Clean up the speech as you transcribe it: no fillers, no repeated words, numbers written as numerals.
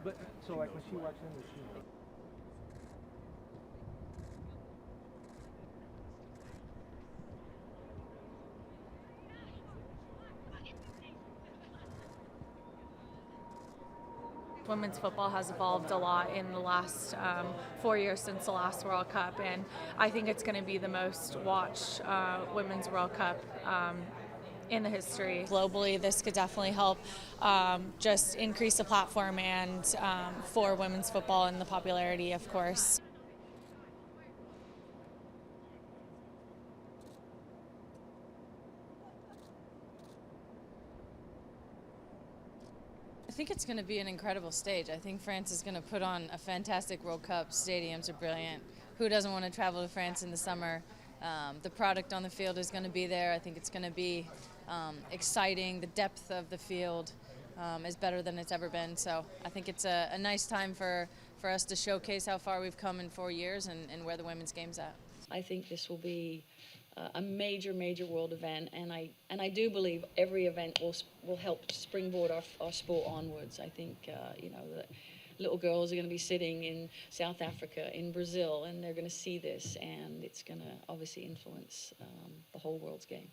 But so like when she walks in, she. Women's football has evolved a lot in the last 4 years since the last World Cup, and I think it's going to be the most watched Women's World Cup in the history. Globally, this could definitely help just increase the platform and for women's football and the popularity, of course. I think it's going to be an incredible stage. I think France is going to put on a fantastic World Cup. Stadiums are brilliant. Who doesn't want to travel to France in the summer? The product on the field is going to be there. I think it's going to be exciting. The depth of the field is better than it's ever been. So I think it's a nice time for us to showcase how far we've come in 4 years and where the women's game's at. I think this will be a major world event, and I do believe every event will help springboard our sport onwards. I think the little girls are going to be sitting in South Africa, in Brazil, and they're going to see this, and it's going to obviously influence the whole world's game.